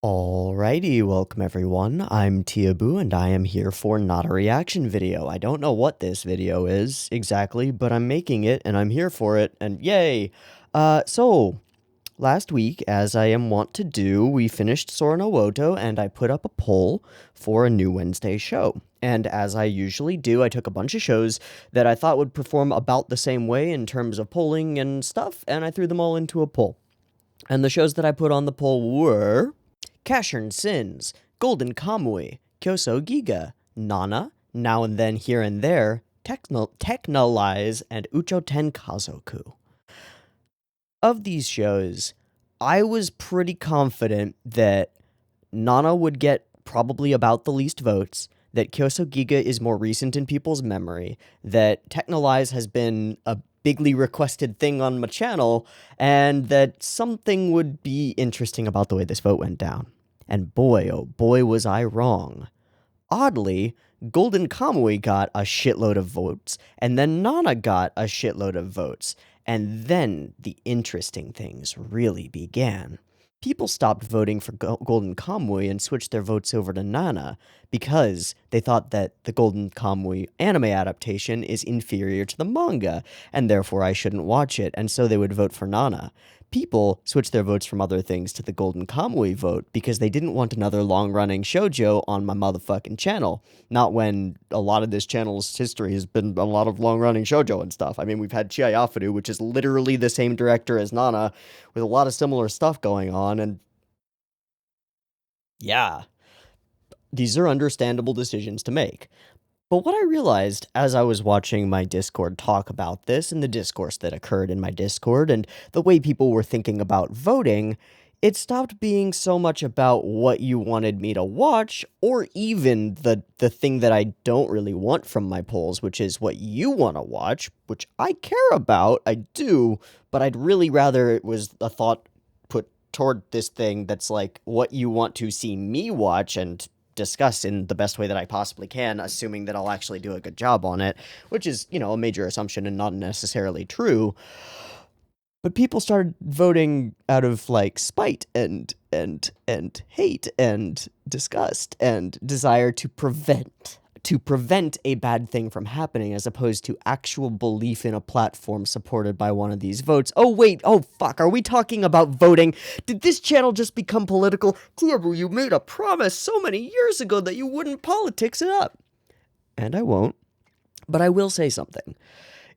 Alrighty, welcome everyone. I'm Tiabu and I am here for not a reaction video. I don't know what this video is exactly, but I'm making it and I'm here for it and yay! Last week, as I am wont to do, we finished Sora no Woto and I put up a poll for a new Wednesday show. And as I usually do, I took a bunch of shows that I thought would perform about the same way in terms of polling and stuff, and I threw them all into a poll. And the shows that I put on the poll were Cashern Sins, Golden Kamui, Kyoso Giga, Nana, Now and Then Here and There, Technolize, and Uchoten Kazoku. Of these shows, I was pretty confident that Nana would get probably about the least votes, that Kyoso Giga is more recent in people's memory, that Technolize has been a bigly requested thing on my channel, and that something would be interesting about the way this vote went down. And boy, oh boy, was I wrong. Oddly, Golden Kamui got a shitload of votes, and then Nana got a shitload of votes, and then the interesting things really began. People stopped voting for Golden Kamui and switched their votes over to Nana because they thought that the Golden Kamui anime adaptation is inferior to the manga, and therefore I shouldn't watch it, and so they would vote for Nana. People switched their votes from other things to the Golden Kamui vote because they didn't want another long-running shoujo on my motherfucking channel. Not when a lot of this channel's history has been a lot of long-running shoujo and stuff. I mean, we've had Chiayafudu, which is literally the same director as Nana, with a lot of similar stuff going on, and yeah, these are understandable decisions to make. But what I realized as I was watching my Discord talk about this and the discourse that occurred in my Discord and the way people were thinking about voting, it stopped being so much about what you wanted me to watch or even the thing that I don't really want from my polls, which is what you want to watch, which I care about, I do, but I'd really rather it was a thought put toward this thing that's like what you want to see me watch and discuss in the best way that I possibly can, assuming that I'll actually do a good job on it, which is, a major assumption and not necessarily true. But people started voting out of like spite and hate and disgust and desire to prevent a bad thing from happening, as opposed to actual belief in a platform supported by one of these votes. Oh wait, oh fuck, are we talking about voting? Did this channel just become political? Tiabu, you made a promise so many years ago that you wouldn't politics it up. And I won't, but I will say something.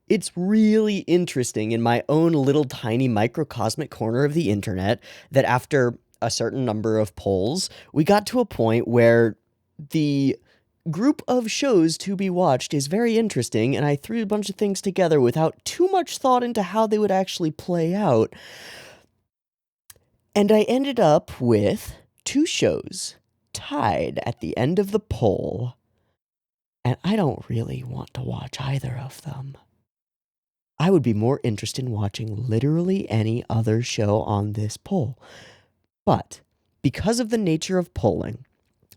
It's really interesting in my own little tiny microcosmic corner of the internet that after a certain number of polls, we got to a point where the group of shows to be watched is very interesting, and I threw a bunch of things together without too much thought into how they would actually play out. And I ended up with two shows tied at the end of the poll, and I don't really want to watch either of them. I would be more interested in watching literally any other show on this poll. But because of the nature of polling,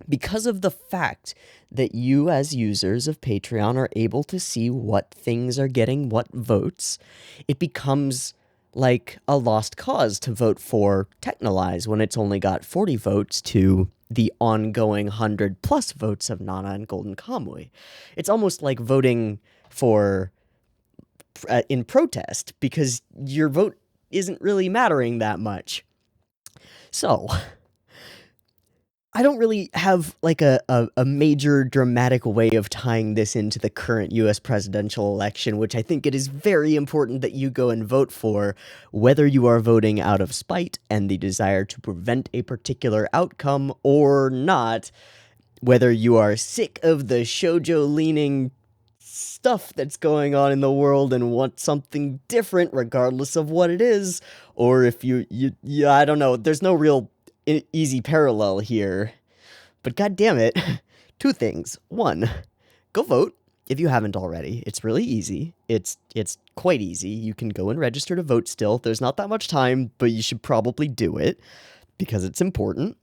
because of the fact that you as users of Patreon are able to see what things are getting what votes, it becomes like a lost cause to vote for Technolize when it's only got 40 votes to the ongoing 100+ votes of Nana and Golden Kamui. It's almost like voting for in protest because your vote isn't really mattering that much. So I don't really have like a major dramatic way of tying this into the current US presidential election, which I think it is very important that you go and vote for, whether you are voting out of spite and the desire to prevent a particular outcome or not, whether you are sick of the shoujo-leaning stuff that's going on in the world and want something different regardless of what it is, or if you I don't know, there's no real easy parallel here. But god damn it, two things. One, go vote if you haven't already. It's really easy. It's quite easy. You can go and register to vote still. There's not that much time, but you should probably do it because it's important.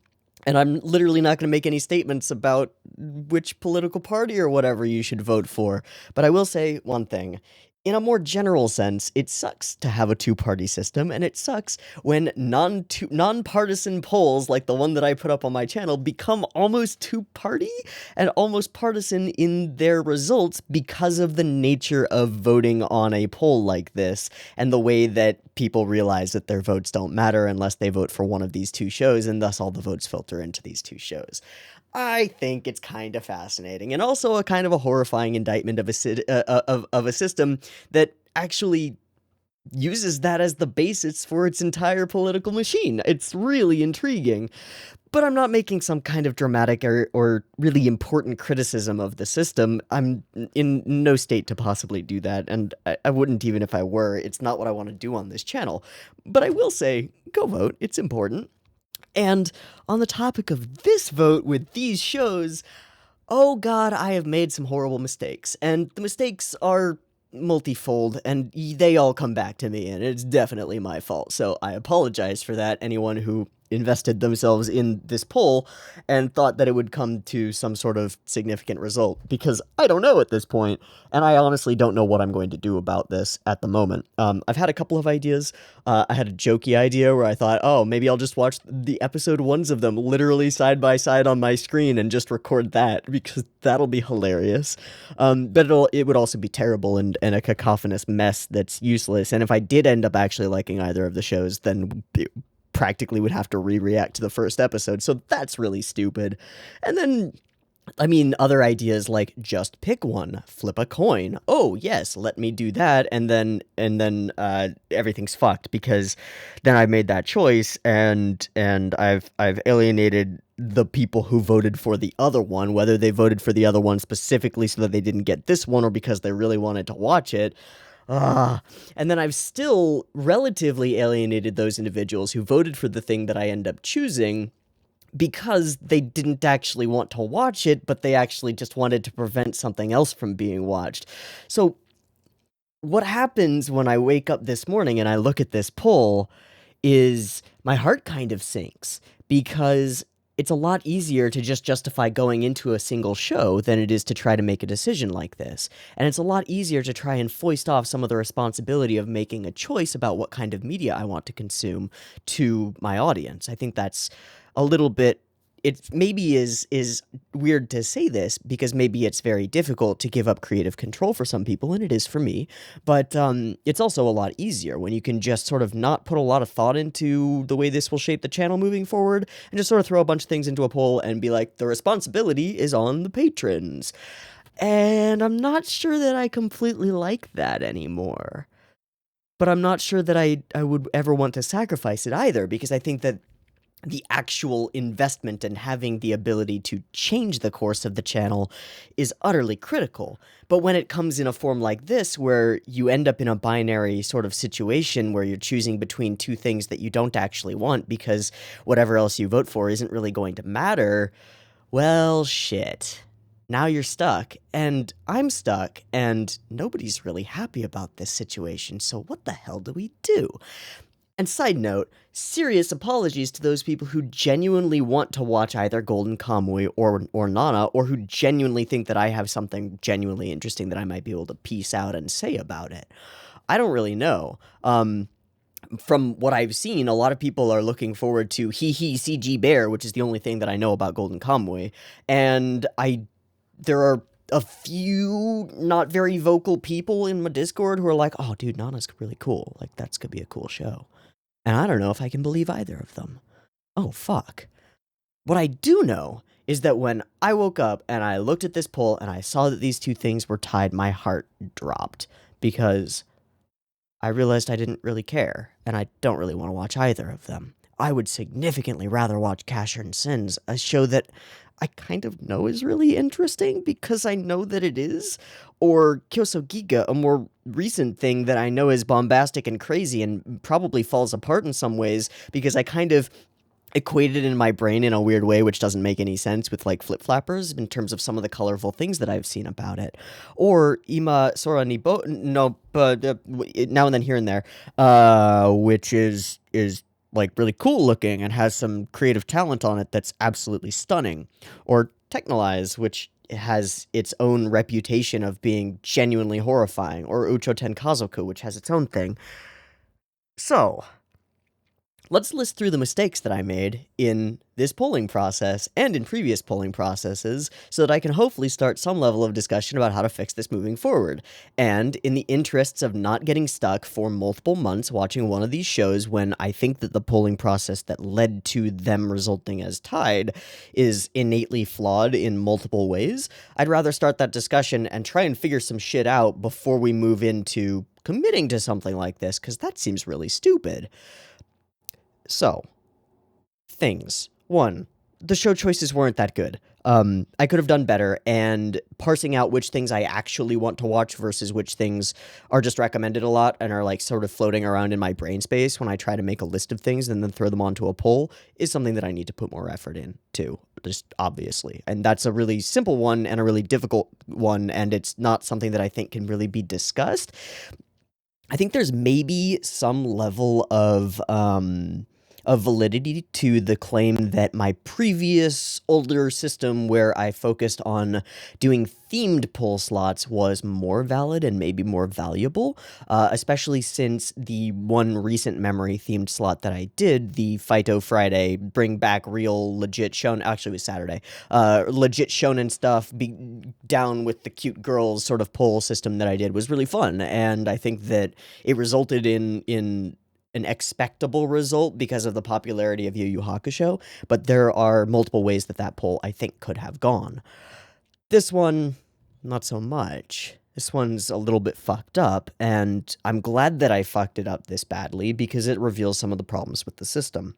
And I'm literally not going to make any statements about which political party or whatever you should vote for. But I will say one thing. in a more general sense, it sucks to have a two-party system, and it sucks when non-partisan polls, like the one that I put up on my channel, become almost two-party and almost partisan in their results because of the nature of voting on a poll like this, and the way that people realize that their votes don't matter unless they vote for one of these two shows, and thus all the votes filter into these two shows. I think it's kind of fascinating, and also a kind of a horrifying indictment of a system that actually uses that as the basis for its entire political machine. It's really intriguing, but I'm not making some kind of dramatic or really important criticism of the system. I'm in no state to possibly do that, and I wouldn't even if I were. It's not what I want to do on this channel. But I will say, go vote. It's important. And on the topic of this vote with these shows, oh god, I have made some horrible mistakes. And the mistakes are multifold, and they all come back to me, and it's definitely my fault. So I apologize for that, anyone who invested themselves in this poll and thought that it would come to some sort of significant result, because I don't know at this point, and I honestly don't know what I'm going to do about this at the moment. I've had a couple of ideas. I had a jokey idea where I thought, oh, maybe I'll just watch the episode ones of them literally side by side on my screen and just record that, because that'll be hilarious. But it would also be terrible and a cacophonous mess that's useless, and if I did end up actually liking either of the shows, then practically would have to re-react to the first episode, so that's really stupid. And then, I mean, other ideas like just pick one, flip a coin. Oh yes, let me do that, and then everything's fucked, because then I made that choice, and I've alienated the people who voted for the other one, whether they voted for the other one specifically so that they didn't get this one or because they really wanted to watch it. And then I've still relatively alienated those individuals who voted for the thing that I end up choosing because they didn't actually want to watch it, but they actually just wanted to prevent something else from being watched. So what happens when I wake up this morning and I look at this poll is my heart kind of sinks, because it's a lot easier to just justify going into a single show than it is to try to make a decision like this. And it's a lot easier to try and foist off some of the responsibility of making a choice about what kind of media I want to consume to my audience. I think that's a little bit, it maybe is weird to say this, because maybe it's very difficult to give up creative control for some people, and it is for me, but it's also a lot easier when you can just sort of not put a lot of thought into the way this will shape the channel moving forward, and just sort of throw a bunch of things into a poll and be like, the responsibility is on the patrons. And I'm not sure that I completely like that anymore. But I'm not sure that I would ever want to sacrifice it either, because I think that the actual investment and having the ability to change the course of the channel is utterly critical. But when it comes in a form like this, where you end up in a binary sort of situation where you're choosing between two things that you don't actually want because whatever else you vote for isn't really going to matter, well, shit. Now you're stuck, and I'm stuck, and nobody's really happy about this situation, so what the hell do we do? And side note, serious apologies to those people who genuinely want to watch either Golden Kamuy or Nana, or who genuinely think that I have something genuinely interesting that I might be able to piece out and say about it. I don't really know. From what I've seen, a lot of people are looking forward to CG Bear, which is the only thing that I know about Golden Kamuy, and there are a few not very vocal people in my Discord who are like, oh, dude, Nana's really cool. Like, that's gonna be a cool show. And I don't know if I can believe either of them. Oh, fuck. What I do know is that when I woke up and I looked at this poll and I saw that these two things were tied, my heart dropped, because I realized I didn't really care, and I don't really want to watch either of them. I would significantly rather watch Casher and Sins, a show that I kind of know is really interesting because I know that it is, or Kyoso Giga, a more recent thing that I know is bombastic and crazy and probably falls apart in some ways because I kind of equated in my brain in a weird way, which doesn't make any sense, with like Flip Flappers in terms of some of the colorful things that I've seen about it. Or Ima Sora Nibo, no, but now and then here and there, which is like really cool looking and has some creative talent on it that's absolutely stunning. Or Technolize, which has its own reputation of being genuinely horrifying, or Ucho Tenkazoku, which has its own thing. So, let's list through the mistakes that I made in this polling process and in previous polling processes so that I can hopefully start some level of discussion about how to fix this moving forward. And in the interests of not getting stuck for multiple months watching one of these shows when I think that the polling process that led to them resulting as tied is innately flawed in multiple ways, I'd rather start that discussion and try and figure some shit out before we move into committing to something like this, because that seems really stupid. So, things. 1, the show choices weren't that good. I could have done better, and parsing out which things I actually want to watch versus which things are just recommended a lot and are like sort of floating around in my brain space when I try to make a list of things and then throw them onto a poll is something that I need to put more effort in too, just obviously. And that's a really simple one and a really difficult one, and it's not something that I think can really be discussed. I think there's maybe some level of validity to the claim that my previous older system where I focused on doing themed poll slots was more valid and maybe more valuable, especially since the one recent memory themed slot that I did, the Fighto Friday, bring back real legit shonen, actually it was Saturday, legit shonen stuff, be down with the cute girls sort of poll system that I did was really fun, and I think that it resulted in an expectable result because of the popularity of Yu Hakusho, but there are multiple ways that that poll, I think, could have gone. This one, not so much. This one's a little bit fucked up, and I'm glad that I fucked it up this badly because it reveals some of the problems with the system.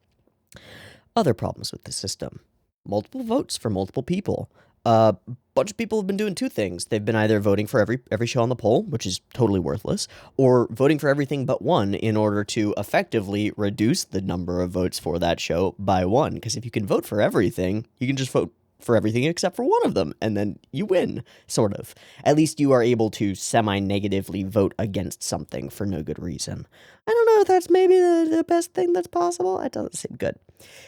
Other problems with the system. Multiple votes for multiple people. A bunch of people have been doing two things. They've been either voting for every show on the poll, which is totally worthless, or voting for everything but one in order to effectively reduce the number of votes for that show by one. Because if you can vote for everything, you can just vote for everything except for one of them, and then you win, sort of. At least you are able to semi-negatively vote against something for no good reason. I don't know if that's maybe the best thing that's possible. It doesn't seem good.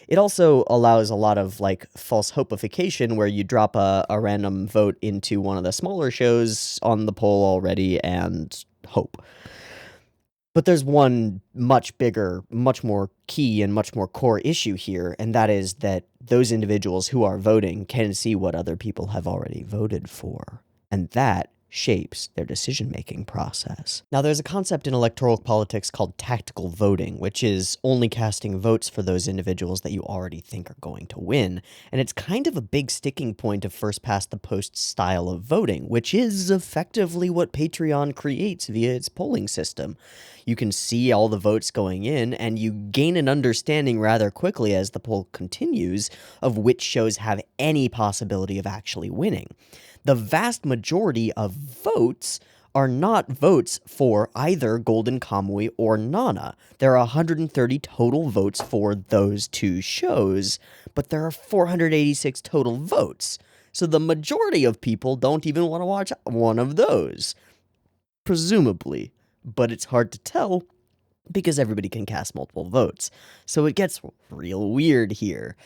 It also allows a lot of, like, false hopeification where you drop a random vote into one of the smaller shows on the poll already and hope. But there's one much bigger, much more key and much more core issue here, and that is that those individuals who are voting can see what other people have already voted for, and that shapes their decision-making process. Now, there's a concept in electoral politics called tactical voting, which is only casting votes for those individuals that you already think are going to win, and it's kind of a big sticking point of first-past-the-post style of voting, which is effectively what Patreon creates via its polling system. You can see all the votes going in, and you gain an understanding rather quickly as the poll continues of which shows have any possibility of actually winning. The vast majority of votes are not votes for either Golden Kamui or Nana. There are 130 total votes for those two shows, but there are 486 total votes. So the majority of people don't even want to watch one of those. Presumably. But it's hard to tell because everybody can cast multiple votes. So it gets real weird here.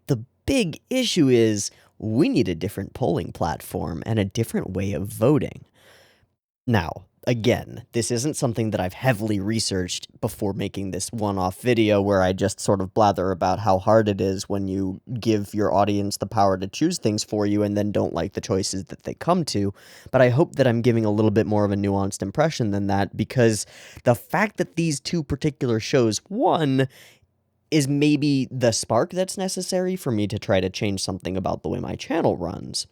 The big issue is we need a different polling platform and a different way of voting. Now, again, this isn't something that I've heavily researched before making this one-off video where I just sort of blather about how hard it is when you give your audience the power to choose things for you and then don't like the choices that they come to, but I hope that I'm giving a little bit more of a nuanced impression than that, because the fact that these two particular shows won is maybe the spark that's necessary for me to try to change something about the way my channel runs.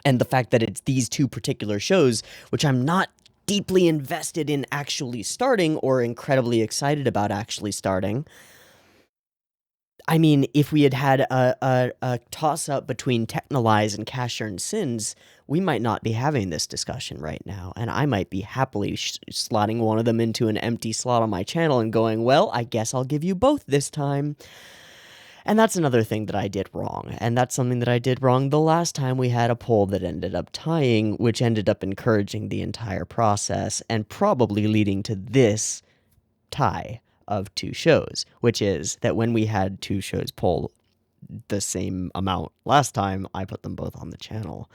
And the fact that it's these two particular shows, which I'm not deeply invested in actually starting or incredibly excited about actually starting. I mean, if we had had a toss-up between Technolize and Cash Earned Sins, we might not be having this discussion right now, and I might be happily slotting one of them into an empty slot on my channel and going, well, I guess I'll give you both this time. And that's another thing that I did wrong, and that's something that I did wrong the last time we had a poll that ended up tying, which ended up encouraging the entire process, and probably leading to this tie of two shows, which is that when we had two shows poll the same amount last time I put them both on the channel.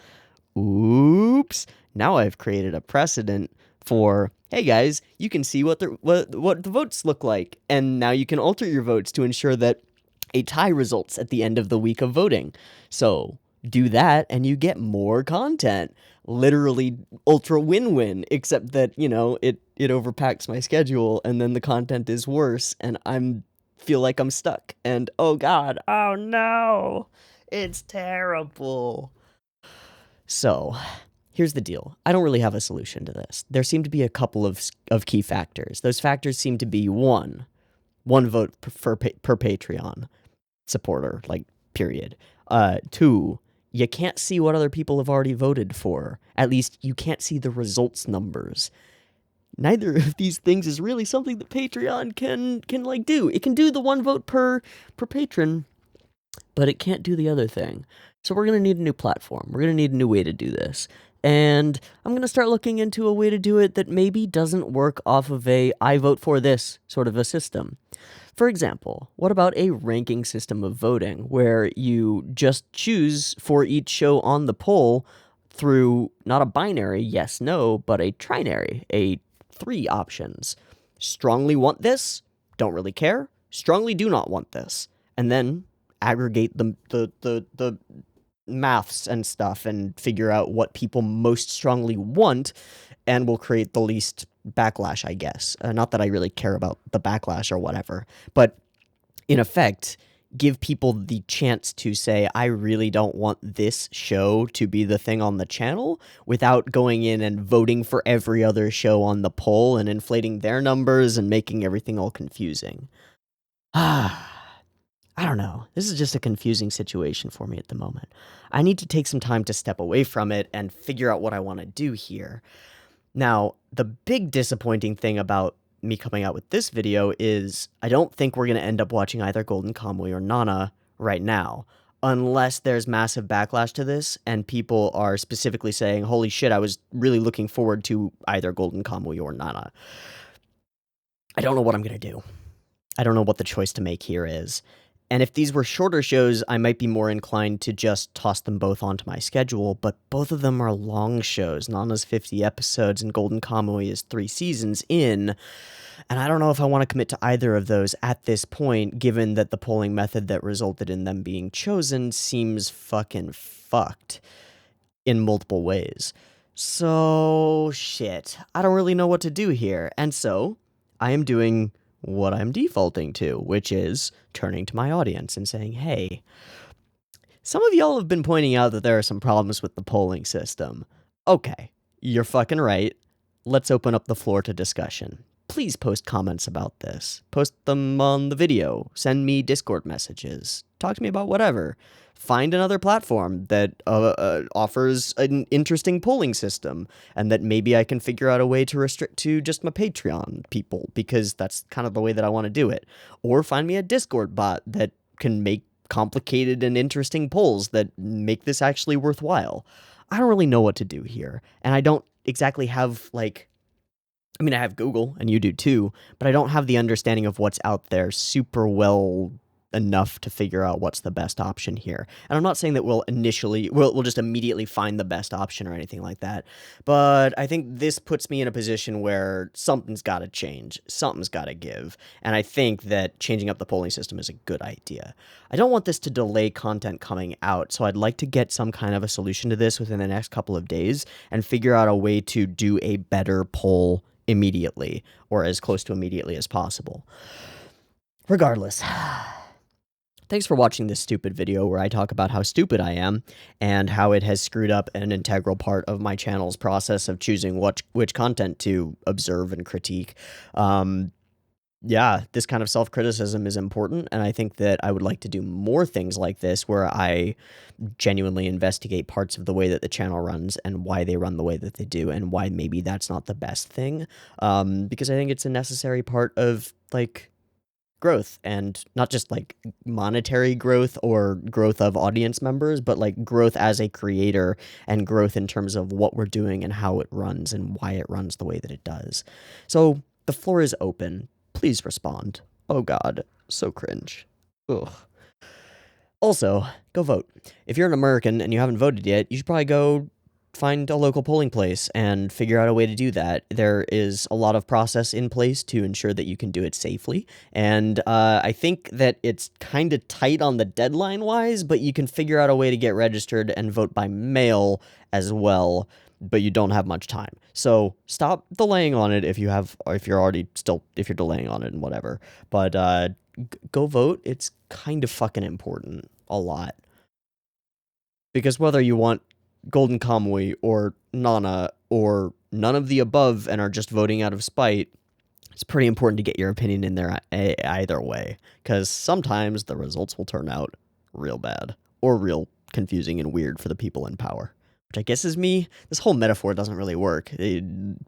Oops. Now I've created a precedent for, hey guys, you can see what the votes look like, and now you can alter your votes to ensure that a tie results at the end of the week of voting. So do that and you get more content. Literally ultra win-win, except that, it overpacks my schedule and then the content is worse and feel like I'm stuck. And oh god, oh no, it's terrible. So here's the deal. I don't really have a solution to this. There seem to be a couple of key factors. Those factors seem to be one vote per Patreon supporter, period. Two, you can't see what other people have already voted for. At least you can't see the results numbers. Neither of these things is really something that Patreon can do. It can do the one vote per patron, but it can't do the other thing. So we're going to need a new platform. We're going to need a new way to do this. And I'm going to start looking into a way to do it that maybe doesn't work off of a I vote for this sort of a system. For example, what about a ranking system of voting where you just choose for each show on the poll through not a binary yes, no, but a trinary, a 3 options. Strongly want this, don't really care, strongly do not want this. And then aggregate the maths and stuff and figure out what people most strongly want, and will create the least backlash, I guess. Not that I really care about the backlash or whatever, but in effect, give people the chance to say, I really don't want this show to be the thing on the channel, without going in and voting for every other show on the poll and inflating their numbers and making everything all confusing. I don't know. This is just a confusing situation for me at the moment. I need to take some time to step away from it and figure out what I want to do here. Now, the big disappointing thing about me coming out with this video is I don't think we're going to end up watching either Golden Kamuy or Nana right now, unless there's massive backlash to this and people are specifically saying, holy shit, I was really looking forward to either Golden Kamuy or Nana. I don't know what I'm going to do. I don't know what the choice to make here is. And if these were shorter shows, I might be more inclined to just toss them both onto my schedule, but both of them are long shows. Nana's 50 episodes and Golden Kamuy is 3 seasons in, and I don't know if I want to commit to either of those at this point, given that the polling method that resulted in them being chosen seems fucking fucked in multiple ways. So, shit. I don't really know what to do here, and so I am doing what I'm defaulting to, which is turning to my audience and saying, hey, some of y'all have been pointing out that there are some problems with the polling system. Okay, you're fucking right. Let's open up the floor to discussion. Please post comments about this. Post them on the video. Send me Discord messages. Talk to me about whatever. Find another platform that offers an interesting polling system, and that maybe I can figure out a way to restrict to just my Patreon people, because that's kind of the way that I want to do it. Or find me a Discord bot that can make complicated and interesting polls that make this actually worthwhile. I don't really know what to do here, and I don't exactly have, I have Google, and you do too, but I don't have the understanding of what's out there super well enough to figure out what's the best option here. And I'm not saying that we'll just immediately find the best option or anything like that, but I think this puts me in a position where something's got to change, something's got to give, and I think that changing up the polling system is a good idea. I don't want this to delay content coming out, so I'd like to get some kind of a solution to this within the next couple of days and figure out a way to do a better poll immediately, or as close to immediately as possible. Regardless, thanks for watching this stupid video where I talk about how stupid I am and how it has screwed up an integral part of my channel's process of choosing which content to observe and critique. Yeah, this kind of self-criticism is important, and I think that I would like to do more things like this where I genuinely investigate parts of the way that the channel runs and why they run the way that they do and why maybe that's not the best thing, because I think it's a necessary part of, growth, and not just monetary growth or growth of audience members, but growth as a creator and growth in terms of what we're doing and how it runs and why it runs the way that it does. So the floor is open. Please respond. Oh god, so cringe. Ugh. Also, go vote. If you're an American and you haven't voted yet, you should probably go find a local polling place and figure out a way to do that. There is a lot of process in place to ensure that you can do it safely, and I think that it's kind of tight on the deadline-wise, but you can figure out a way to get registered and vote by mail as well, but you don't have much time. So stop delaying on it if you're delaying on it and whatever. But go vote. It's kind of fucking important. A lot. Because whether you want Golden Kamui or Nana or none of the above and are just voting out of spite, it's pretty important to get your opinion in there either way. Because sometimes the results will turn out real bad or real confusing and weird for the people in power. Which I guess is me. This whole metaphor doesn't really work.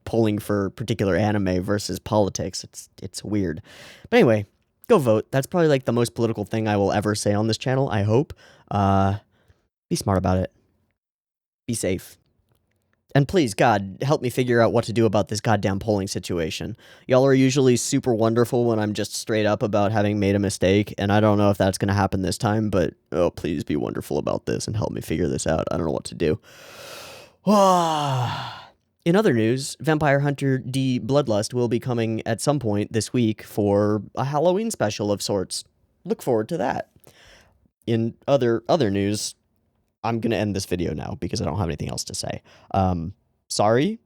Polling for particular anime versus politics, it's weird. But anyway, go vote. That's probably like the most political thing I will ever say on this channel, I hope. Be smart about it. Be safe. And please, God, help me figure out what to do about this goddamn polling situation. Y'all are usually super wonderful when I'm just straight up about having made a mistake, and I don't know if that's going to happen this time, but oh, please be wonderful about this and help me figure this out. I don't know what to do. In other news, Vampire Hunter D Bloodlust will be coming at some point this week for a Halloween special of sorts. Look forward to that. In other news, I'm going to end this video now because I don't have anything else to say. Sorry.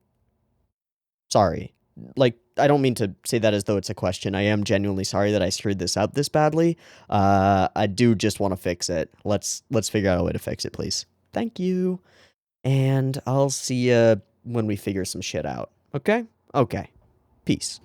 Like, I don't mean to say that as though it's a question. I am genuinely sorry that I screwed this up this badly. I do just want to fix it. Let's figure out a way to fix it, please. Thank you. And I'll see you when we figure some shit out. Okay? Okay. Peace.